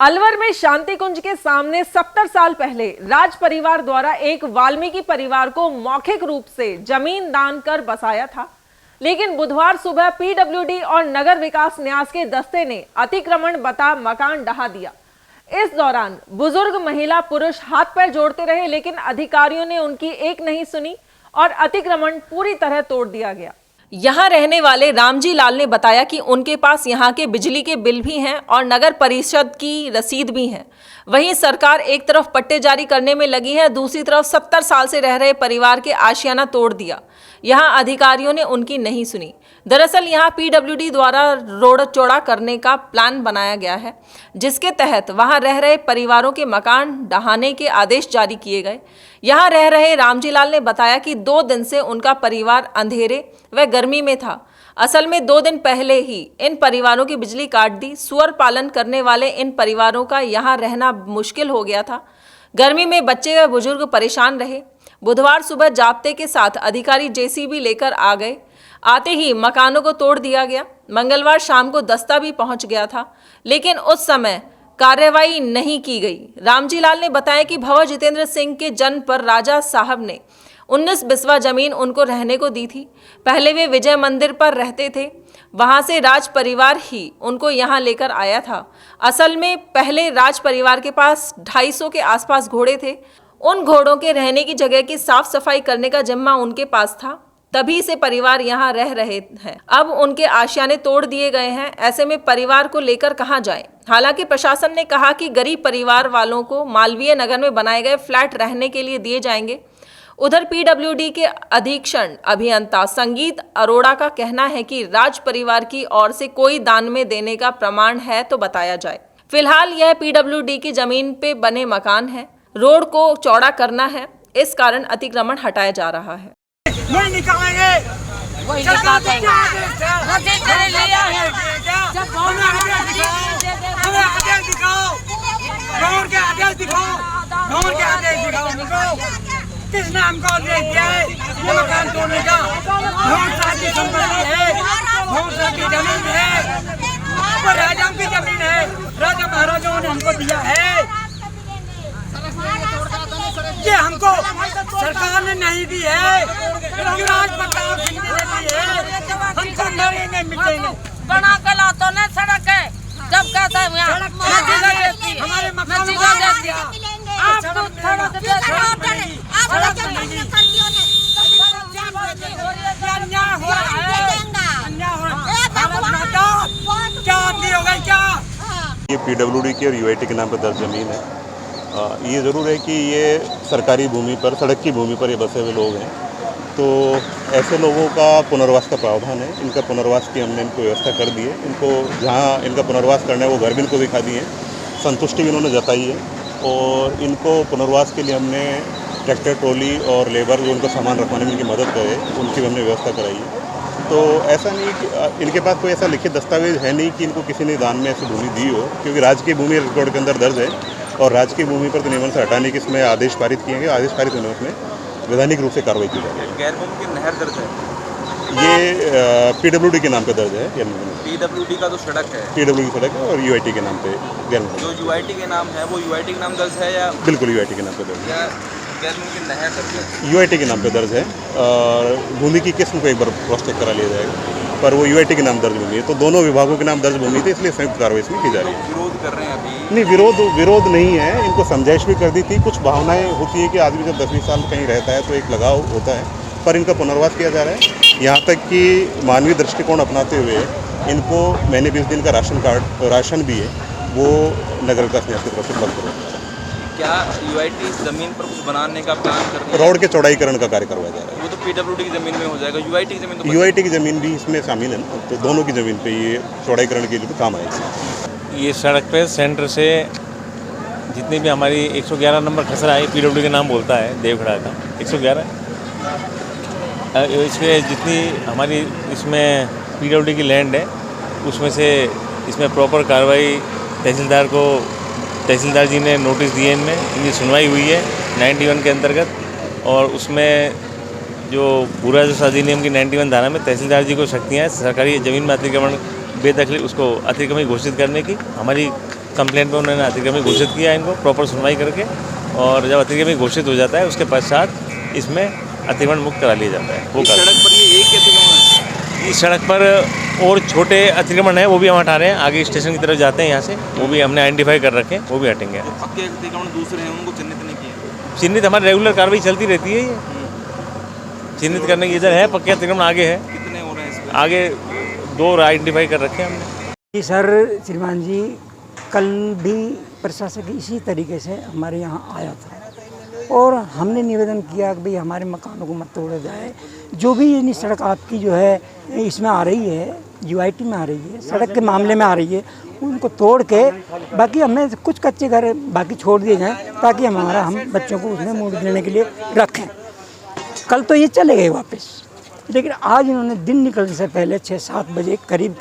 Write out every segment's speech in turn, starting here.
अलवर में शांति कुंज के सामने 70 साल पहले राज परिवार द्वारा एक वाल्मीकि परिवार को मौखिक रूप से जमीन दान कर बसाया था, लेकिन बुधवार सुबह पीडब्ल्यूडी और नगर विकास न्यास के दस्ते ने अतिक्रमण बता मकान ढहा दिया। इस दौरान बुजुर्ग, महिला, पुरुष हाथ पैर जोड़ते रहे, लेकिन अधिकारियों ने उनकी एक नहीं सुनी और अतिक्रमण पूरी तरह तोड़ दिया गया। यहाँ रहने वाले रामजी लाल ने बताया कि उनके पास यहाँ के बिजली के बिल भी हैं और नगर परिषद की रसीद भी है। वहीं सरकार एक तरफ पट्टे जारी करने में लगी है, दूसरी तरफ 70 साल से रह रहे परिवार के आशियाना तोड़ दिया। यहाँ अधिकारियों ने उनकी नहीं सुनी। दरअसल यहाँ पीडब्ल्यूडी द्वारा रोड चौड़ा करने का प्लान बनाया गया है, जिसके तहत वहाँ रह रहे परिवारों के मकान ढहाने के आदेश जारी किए गए। यहाँ रह रहे रामजी लाल ने बताया कि 2 दिन से उनका परिवार अंधेरे व गर्मी में था। असल में 2 दिन पहले ही इन परिवारों की बिजली काट दी। सुअर पालन करने वाले इन परिवारों का यहाँ रहना मुश्किल हो गया था। गर्मी में बच्चे व बुजुर्ग परेशान रहे। बुधवार सुबह जाब्ते के साथ अधिकारी जेसीबी लेकर आ गए। आते ही मकानों को तोड़ दिया गया। मंगलवार शाम को दस्ता भी पहुंच गया था, लेकिन उस समय कार्रवाई नहीं की गई। रामजी लाल ने बताया कि भंवर जितेंद्र सिंह के जन्म पर राजा साहब ने 19 बिस्वा जमीन उनको रहने को दी थी। पहले वे विजय मंदिर पर रहते थे, वहां से राज परिवार ही उनको यहाँ लेकर आया था। असल में पहले राज परिवार के पास 250 के आसपास घोड़े थे। उन घोड़ों के रहने की जगह की साफ सफाई करने का जिम्मा उनके पास था, तभी से परिवार यहाँ रह रहे हैं। अब उनके आशियाने तोड़ दिए गए हैं। ऐसे में परिवार को लेकर कहाँ जाएं? हालांकि प्रशासन ने कहा कि गरीब परिवार वालों को मालवीय नगर में बनाए गए फ्लैट रहने के लिए दिए जाएंगे। उधर पीडब्ल्यूडी के अधीक्षण अभियंता संगीत अरोड़ा का कहना है कि राज परिवार की ओर से कोई दान में देने का प्रमाण है तो बताया जाए। फिलहाल यह पीडब्ल्यूडी की जमीन पे बने मकान है। रोड को चौड़ा करना है, इस कारण अतिक्रमण हटाया जा रहा है। नहीं निकालेंगे, वही निकालेंगे। हमें आदेश दिखाओ, गौर के आदेश दिखाओ, गौर के आदेश दिखाओ। किसने हमको आदेश दिया है ये मकान तोड़ने का? बहुत सारी संपत्ति है, बहुत सारी जमीन है, वो राजाओं की जमीन है, राजा महाराजाओं ने हमको दिया है। ये हमको सरकार ने नहीं दी है, युवराज प्रताप सिंह ने दी है। हमको मरेंगे मिटेंगे। बना के लातो ने सड़क है, जब कहते हैं हमारे मकान आप तो थोड़ा ये पीडब्ल्यूडी की और यूआईटी के नाम पर 10 जमीन है। ये ज़रूर है कि ये सरकारी भूमि पर, सड़क की भूमि पर ये बसे हुए लोग हैं, तो ऐसे लोगों का पुनर्वास का प्रावधान है। इनका पुनर्वास की हमने इनको व्यवस्था कर दी है। इनको जहाँ इनका पुनर्वास करना है वो घर भी इनको दिखा दिए, संतुष्टि भी इन्होंने जताई है। और इनको पुनर्वास के लिए हमने ट्रैक्टर, ट्रॉली और लेबर जो उनको सामान रखवाने में इनकी मदद करे, उनकी भी हमने व्यवस्था कराई है। तो ऐसा नहीं कि इनके पास कोई ऐसा लिखित दस्तावेज है नहीं कि इनको किसी ने दान में ऐसी भूमि दी हो, क्योंकि राजकीय भूमि रिकॉर्ड के अंदर दर्ज है और राजकीय भूमि पर नियमन से हटाने के इसमें आदेश पारित किए गए। आदेश पारित होने उसमें वैधानिक रूप से कार्रवाई की जाएगी। गैर मुमकिन नहर दर्ज है, ये पीडब्ल्यूडी के नाम पे दर्ज है। पीडब्ल्यूडी का जो सड़क है, पीडब्ल्यूडी की सड़क है और यूआईटी के नाम पे गैर जो यूआईटी के नाम है वो यूआईटी के नाम दर्ज है या बिल्कुल यूआईटी के नाम पे दर्ज है। गैर मुमकिन नहर दर्ज है, यूआईटी के नाम पे दर्ज है। और भूमि की किस्म को एक बार क्रॉस चेक करा लिया जाएगा, पर वो यूआईटी के नाम दर्ज भूमि है। तो दोनों विभागों के नाम दर्ज भूमि थी, इसलिए संयुक्त कार्रवाई इसमें की जा रही है। विरोध कर रहे हैं अभी? नहीं, विरोध नहीं है। इनको समझाइश भी कर दी थी। कुछ भावनाएं होती है कि आदमी जब 10-20 साल कहीं रहता है तो एक लगाव होता है, पर इनका पुनर्वास किया जा रहा है। यहाँ तक कि मानवीय दृष्टिकोण अपनाते हुए इनको महीने 20 दिन का राशन भी है, वो नगर विकास न्यास की तरफ से उपलब्ध करवाया जा रहा है। क्या यूआईटी इस जमीन पर कुछ बनाने का प्लान कर रही है? रोड के चौड़ाईकरण का कार्य करवाया जा रहा है। वो तो पीडब्ल्यूडी की जमीन में हो जाएगा, यूआईटी की जमीन तो यूआईटी की जमीन भी इसमें शामिल है ना, तो दोनों की जमीन पे ये चौड़ाईकरण के लिए काम आएगा। ये सड़क पे सेंटर से जितनी भी हमारी 111 नंबर खसरा है, पीडब्ल्यूडी का नाम बोलता है, देवखड़ा का 111। इसमें जितनी हमारी इसमें पीडब्ल्यूडी की लैंड है, उसमें से इसमें प्रॉपर कार्रवाई तहसीलदार जी ने नोटिस दिए, इनकी सुनवाई हुई है 91 के अंतर्गत। और उसमें जो पूरा जो शादी नियम की 91 धारा में तहसीलदार जी को शक्तियाँ हैं सरकारी ज़मीन में अतिक्रमण बेदखली उसको अतिक्रमण घोषित करने की। हमारी कंप्लेंट में उन्होंने अतिक्रमी घोषित किया इनको प्रॉपर सुनवाई करके, और जब अतिक्रमी घोषित हो जाता है उसके पश्चात इसमें अतिक्रमण मुक्त करा लिया जाता है। वो इस सड़क पर ये एक ही अतिक्रमण है? इस सड़क पर और छोटे अतिक्रमण है, वो भी हम हटा रहे हैं। आगे स्टेशन की तरफ जाते हैं यहाँ से, वो भी हमने आइडेंटिफाई कर रखे हैं, वो भी हटेंगे। पक्के अतिक्रमण दूसरे हैं, उनको चिन्हित नहीं किया? चिन्हित हमारी रेगुलर कार्रवाई चलती रहती है। ये चिन्हित करने की इधर है, पक्के अतिक्रमण आगे है, कितने हो रहे हैं इसमें? आगे 2 आइडेंटिफाई कर रखे हैं हमने। जी सर, श्रीमान जी, कल भी प्रशासक इसी तरीके से हमारे यहाँ आया था और हमने निवेदन किया कि भाई हमारे मकानों को मत तोड़ा जाए। जो भी ये सड़क आपकी जो है इसमें आ रही है, यूआईटी में आ रही है, सड़क के मामले में आ रही है, उनको तोड़ के बाकी हमें कुछ कच्चे घर बाकी छोड़ दिए जाएं ताकि हम बच्चों को उसमें मूड देने के लिए रखें। कल तो ये चले गए वापस, लेकिन आज इन्होंने दिन निकलने से पहले 6-7 बजे करीब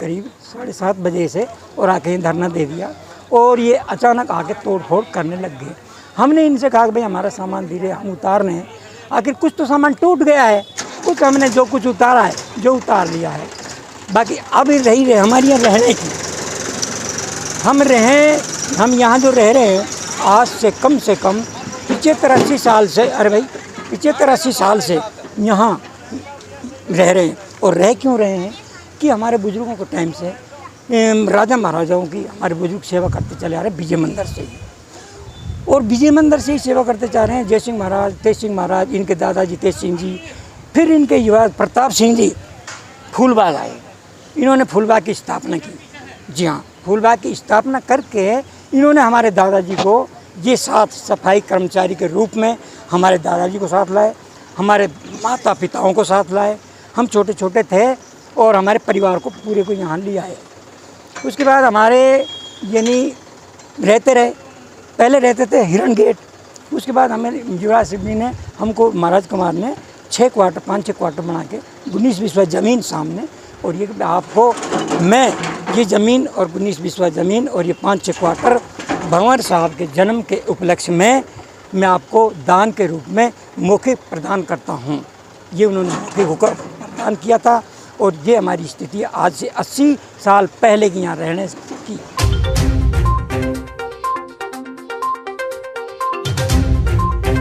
7:30 बजे से और आके धरना दे दिया और ये अचानक आके तोड़ फोड़ करने लग गए। हमने इनसे कहा कि भाई हमारा सामान धीरे हम उतार रहे हैं, आखिर कुछ तो सामान टूट गया है, कुछ हमने जो कुछ उतारा है जो उतार लिया है, बाकी अब रही हमारी यहाँ रहने की। हम यहाँ जो रह रहे हैं आज से कम 75-80 साल से, अरे भाई 75-80 साल से यहाँ रह रहे हैं। और रह क्यों रहे हैं कि हमारे बुजुर्गों के टाइम से राजा महाराजाओं की हमारे बुजुर्ग सेवा करते चले आ रहे हैं विजय मंदिर से ही, और विजय मंदिर से ही सेवा करते जा रहे हैं। जय सिंह महाराज, तेज सिंह महाराज, इनके दादाजी तेज सिंह जी, फिर इनके युवा प्रताप सिंह जी फूलबाग आए, इन्होंने फूलबाग की स्थापना की। जी हाँ, फूलबाग की स्थापना करके इन्होंने हमारे दादाजी को ये साथ सफाई कर्मचारी के रूप में हमारे दादाजी को साथ लाए, हमारे माता पिताओं को साथ लाए। हम छोटे छोटे थे और हमारे परिवार को पूरे को यहाँ ले आए। उसके बाद हमारे यानी रहते रहे, पहले रहते थे हिरण गेट, उसके बाद हमें युवराज सिंह जी ने हमको महाराज कुमार ने 5-6 क्वार्टर बना के 19 बीसवा ज़मीन सामने, और ये आपको मैं ये ज़मीन और 19 बीसवा ज़मीन और ये 5-6 क्वार्टर भंवर साहब के जन्म के उपलक्ष्य में मैं आपको दान के रूप में मौखिक प्रदान करता हूँ। ये उन्होंने मौखिक होकर प्रदान किया था और ये हमारी स्थिति आज से 80 साल पहले की यहाँ रहने की।